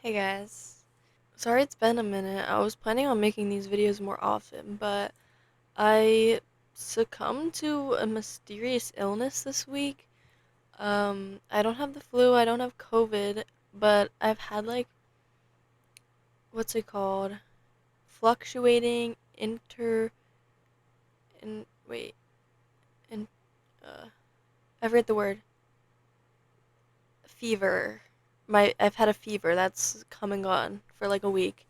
Hey guys. Sorry it's been a minute. I was planning on making these videos more often, but I succumbed to a mysterious illness this week. I don't have the flu, I don't have COVID, but I've had what's it called? Fluctuating in wait, in uh I forget the word. Fever. I've had a fever that's come and gone for like a week.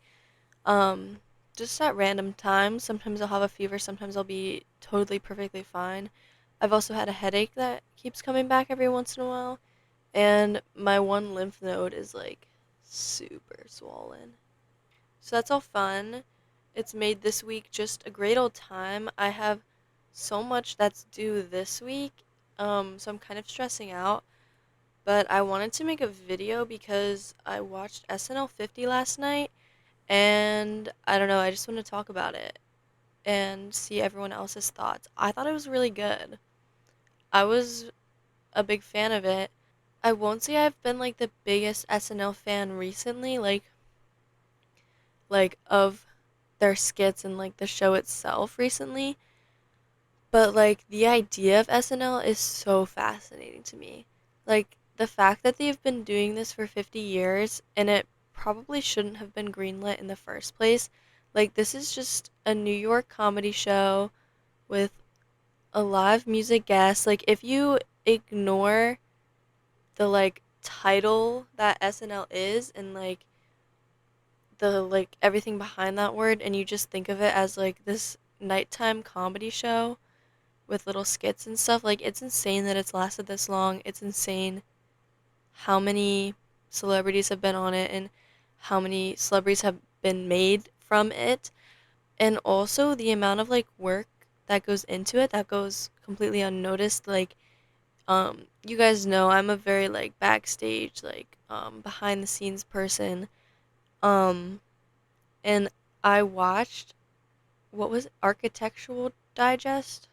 Um, just at random times. Sometimes I'll have a fever, sometimes I'll be totally perfectly fine. I've also had a headache that keeps coming back every once in a while, and my one lymph node is like super swollen. So that's all fun. It's made this week just a great old time. I have so much that's due this week, so I'm kind of stressing out. But I wanted to make a video because I watched SNL 50 last night, and I don't know, I just want to talk about it and see everyone else's thoughts. I thought it was really good. I was a big fan of it. I won't say I've been like the biggest SNL fan recently, like of their skits and like the show itself recently, but like the idea of SNL is so fascinating to me. Like the fact that they've been doing this for 50 years and it probably shouldn't have been greenlit in the first place. Like this is just a New York comedy show with a live music guest. Like if you ignore the like title that SNL is and the like everything behind that word and you just think of it as like this nighttime comedy show with little skits and stuff, like it's insane that it's lasted this long. It's insane how many celebrities have been on it and how many celebrities have been made from it, and also the amount of like work that goes into it that goes completely unnoticed. Like you guys know I'm a very like backstage, like behind the scenes person. um and I watched, what was it, Architectural Digest,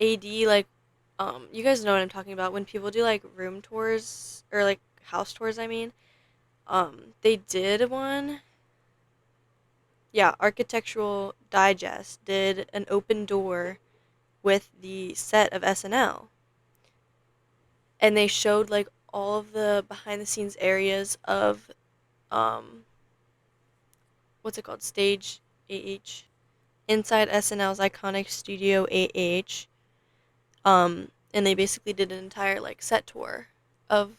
AD, like you guys know what I'm talking about when people do like room tours or like house tours, I mean. They did one. Yeah, Architectural Digest did an open door with the set of SNL, and they showed like all of the behind the scenes areas of um what's it called? Stage AH, inside SNL's iconic Studio AH. And they basically did an entire like set tour of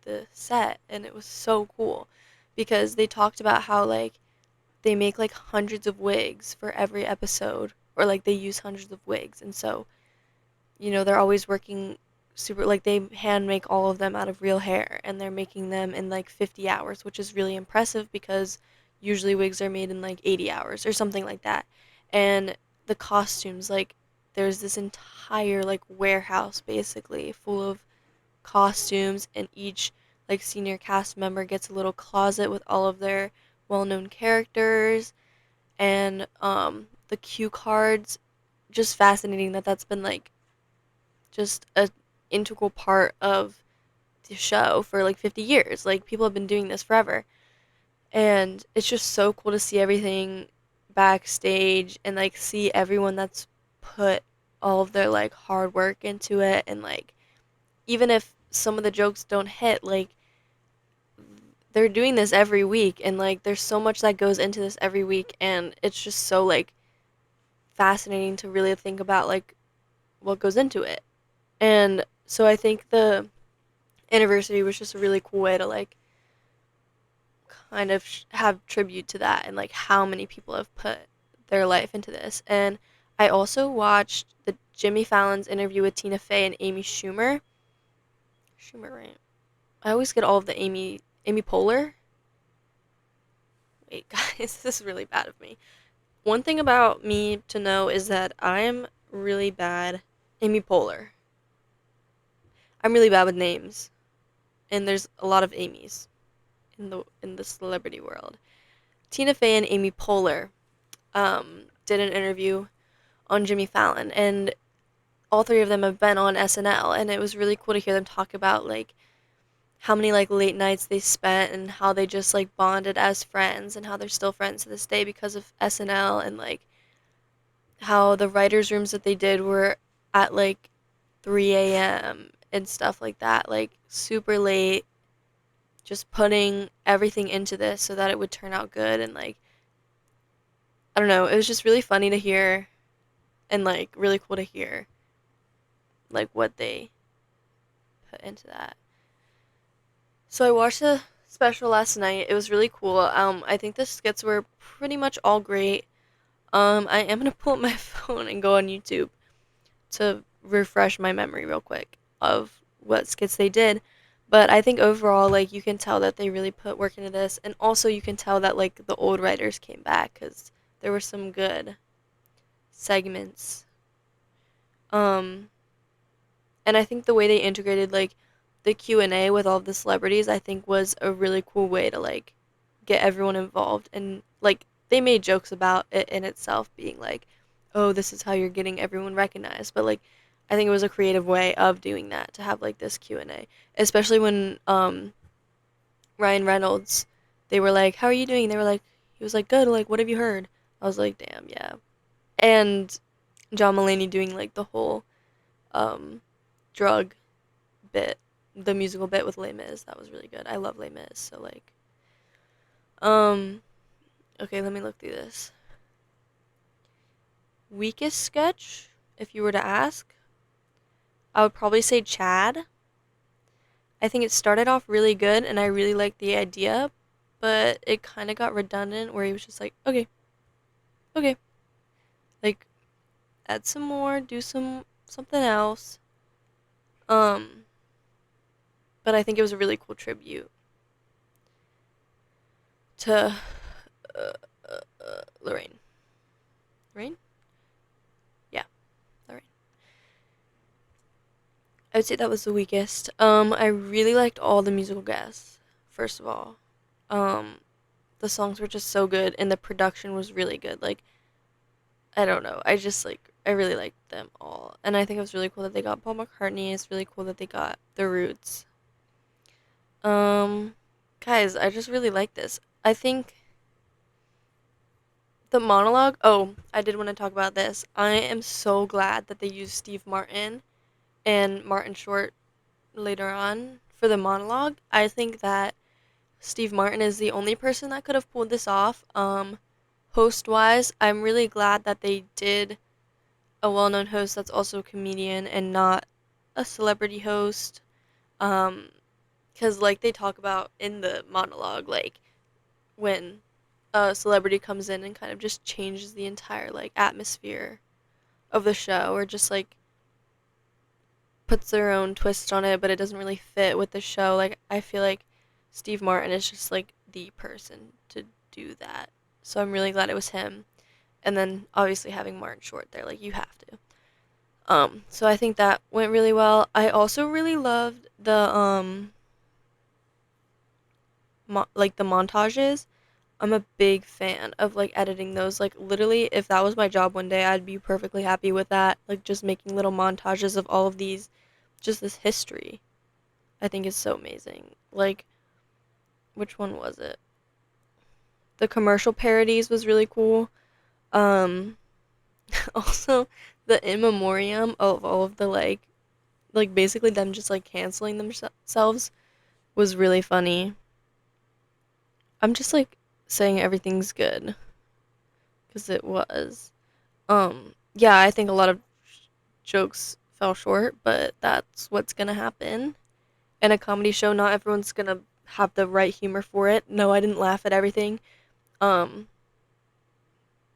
the set, and it was so cool because they talked about how like they make like hundreds of wigs for every episode, or like they use hundreds of wigs, and so they're always working super, like they hand make all of them out of real hair, and they're making them in like 50 hours, which is really impressive because usually wigs are made in like 80 hours or something like that. And the costumes, like there's this entire like warehouse basically full of costumes, and each like senior cast member gets a little closet with all of their well-known characters, and the cue cards. Just fascinating that that's been like just a integral part of the show for like 50 years. Like people have been doing this forever. And it's just so cool to see everything backstage and like see everyone that's put all of their like hard work into it, and like even if some of the jokes don't hit, like they're doing this every week, and like there's so much that goes into this every week, and it's just so like fascinating to really think about like what goes into it. And so I think the anniversary was just a really cool way to like kind of have tribute to that and like how many people have put their life into this. And I also watched the Jimmy Fallon's interview with Tina Fey and Amy Schumer. Schumer, right? I always get all of the Amy Poehler. Wait, guys, this is really bad of me. One thing about me to know is that I'm really bad. Amy Poehler. I'm really bad with names, and there's a lot of Amy's in the celebrity world. Tina Fey and Amy Poehler did an interview on Jimmy Fallon, and all three of them have been on SNL, and it was really cool to hear them talk about like how many like late nights they spent and how they just like bonded as friends and how they're still friends to this day because of SNL, and like how the writers rooms that they did were at like 3 a.m. and stuff like that, like super late, just putting everything into this so that it would turn out good. And like, I don't know, it was just really funny to hear and like really cool to hear like what they put into that. So I watched the special last night. It was really cool. I think the skits were pretty much all great. I am gonna pull up my phone and go on YouTube to refresh my memory real quick of what skits they did. But I think overall, like, you can tell that they really put work into this, and also you can tell that like the old writers came back because there were some good segments. Um, and I think the way they integrated like the Q&A with all of the celebrities, I think was a really cool way to like get everyone involved. And like they made jokes about it in itself being like, oh, this is how you're getting everyone recognized, but like I think it was a creative way of doing that to have like this Q&A, especially when Ryan Reynolds, they were like, how are you doing? They were like, he was like, good, like what have you heard? I was like, damn, yeah. And John Mulaney doing like the whole um drug bit, the musical bit with Les Mis. That was really good. I love Les Mis. So like, um, okay, let me look through this. Weakest sketch, if you were to ask, I would probably say Chad. I think it started off really good, and I really liked the idea, but it kind of got redundant where he was just like, okay, okay, like add some more, do something else. Um, but I think it was a really cool tribute to Lorraine. Lorraine? Yeah, Lorraine. I would say that was the weakest. I really liked all the musical guests. First of all, um, the songs were just so good, and the production was really good. Like, I don't know, I just like I really liked them all, and I think it was really cool that they got Paul McCartney. It's really cool that they got the Roots. Um, guys, I just really like this. I think the monologue. Oh, I did want to talk about this. I am so glad that they used Steve Martin and Martin Short later on for the monologue. I think that Steve Martin is the only person that could have pulled this off. Host wise, I'm really glad that they did a well known host that's also a comedian and not a celebrity host. Um, because like they talk about in the monologue, like when a celebrity comes in and kind of just changes the entire like atmosphere of the show, or just like puts their own twist on it, but it doesn't really fit with the show. Like I feel like Steve Martin is just like the person to do that. So I'm really glad it was him. And then obviously having Martin Short there, like you have to. So I think that went really well. I also really loved the like the montages. I'm a big fan of like editing those. Like literally if that was my job one day, I'd be perfectly happy with that. Like just making little montages of all of these, just this history. I think is so amazing. Like which one was it? The commercial parodies was really cool. Um also the in memoriam of all of the like basically them just like canceling themselves was really funny. I'm just like saying everything's good because it was. Yeah, I think a lot of jokes fell short, but that's what's gonna happen. In a comedy show, not everyone's gonna have the right humor for it. No, I didn't laugh at everything. Um,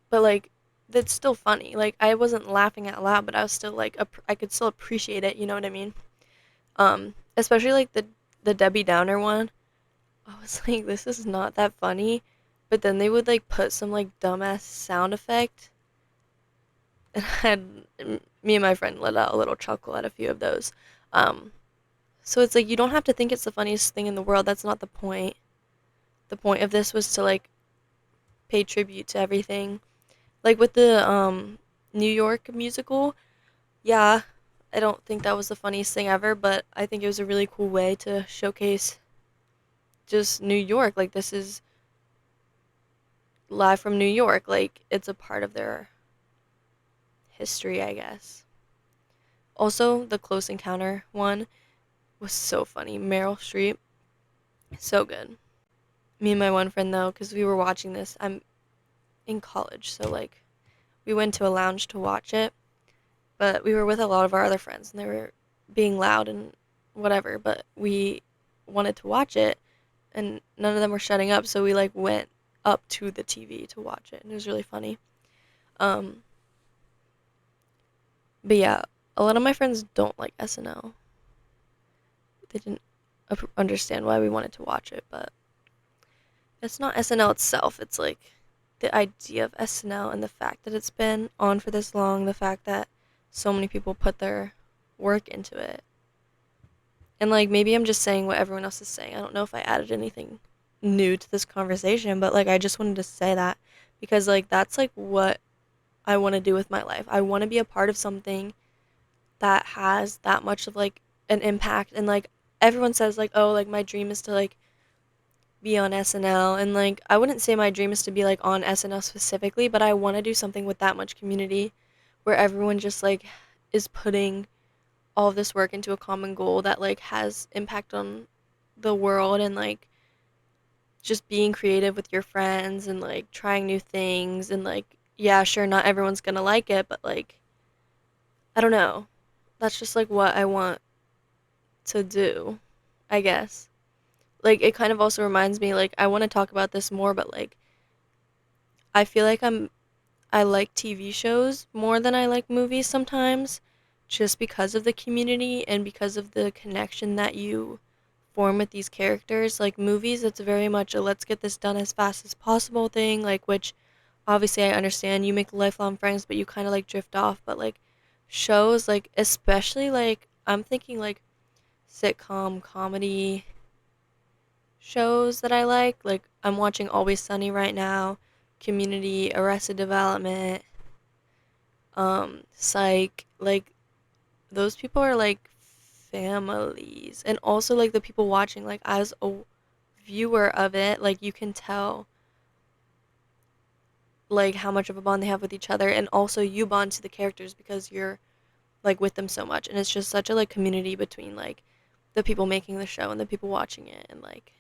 but like that's still funny. Like I wasn't laughing out loud, but I was still like I could still appreciate it, you know what I mean? Especially like the Debbie Downer one. I was like, this is not that funny. But then they would like put some like dumbass sound effect, and me and my friend let out a little chuckle at a few of those. Um, so it's like you don't have to think it's the funniest thing in the world. That's not the point. The point of this was to like pay tribute to everything. Like with the New York musical, yeah, I don't think that was the funniest thing ever, but I think it was a really cool way to showcase just New York. Like, this is live from New York. Like, it's a part of their history, I guess. Also, the Close Encounter one was so funny. Meryl Streep, so good. Me and my one friend, though, because we were watching this, I'm in college, so, like, we went to a lounge to watch it, but we were with a lot of our other friends, and they were being loud and whatever, but we wanted to watch it, and none of them were shutting up, so we, like, went up to the TV to watch it, and it was really funny. Um, but yeah, a lot of my friends don't like SNL. They didn't understand why we wanted to watch it, but it's not SNL itself. It's like the idea of SNL and the fact that it's been on for this long, the fact that so many people put their work into it. And like maybe I'm just saying what everyone else is saying. I don't know if I added anything new to this conversation, but like I just wanted to say that because like that's like what I want to do with my life. I want to be a part of something that has that much of like an impact and like everyone says like oh like my dream is to like be on SNL and like I wouldn't say my dream is to be like on SNL specifically, but I want to do something with that much community where everyone just like is putting all of this work into a common goal that like has impact on the world and like just being creative with your friends and like trying new things and like yeah, sure not everyone's going to like it, but like I don't know. That's just like what I want to do, I guess. Like it kind of also reminds me like I want to talk about this more, but like I feel like I like TV shows more than I like movies sometimes just because of the community and because of the connection that you form with these characters. Like movies, it's very much a let's get this done as fast as possible thing, like which obviously I understand you make lifelong friends, but you kind of like drift off. But like shows, like especially like I'm thinking like sitcom comedy shows that I like I'm watching Always Sunny right now, Community, Arrested Development, Psych, like those people are like families. And also like the people watching, like as a viewer of it, like you can tell like how much of a bond they have with each other and also you bond to the characters because you're like with them so much and it's just such a like community between like the people making the show and the people watching it and like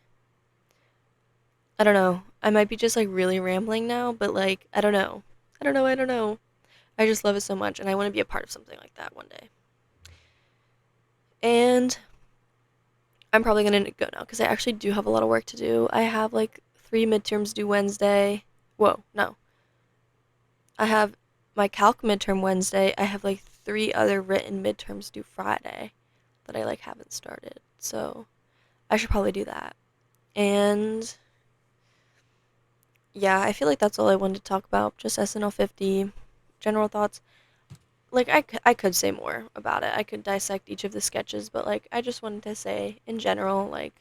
I don't know. I might be just like really rambling now, but like I don't know. I don't know. I just love it so much and I want to be a part of something like that one day. And I'm probably going to go now because I actually do have a lot of work to do. I have like 3 midterms due Wednesday. Whoa, no. I have my calc midterm Wednesday. I have like 3 other written midterms due Friday that I like haven't started. So I should probably do that. And yeah, I feel like that's all I wanted to talk about. Just SNL 50, general thoughts. Like I could say more about it. I could dissect each of the sketches, but like I just wanted to say in general, like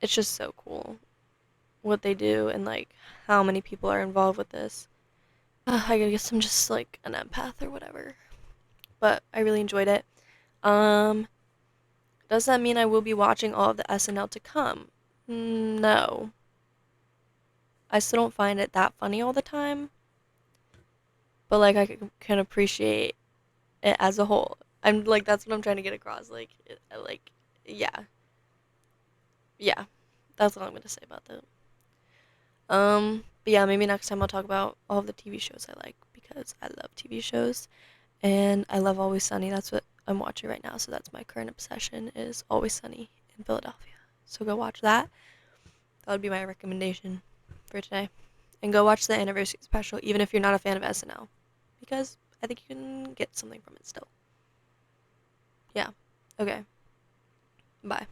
it's just so cool what they do and like how many people are involved with this. I guess I'm just like an empath or whatever, but I really enjoyed it. Um, does that mean I will be watching all of the SNL to come? No. I still don't find it that funny all the time, but like can appreciate it as a whole. I'm like that's what I'm trying to get across. Like yeah, yeah. That's all I'm gonna say about that. But yeah, maybe next time I'll talk about all of the TV shows I like because I love TV shows and I love Always Sunny. That's what I'm watching right now. So that's my current obsession is Always Sunny in Philadelphia. So go watch that. That would be my recommendation for today. And go watch the anniversary special, even if you're not a fan of SNL, because I think you can get something from it still. Yeah. Okay. Bye.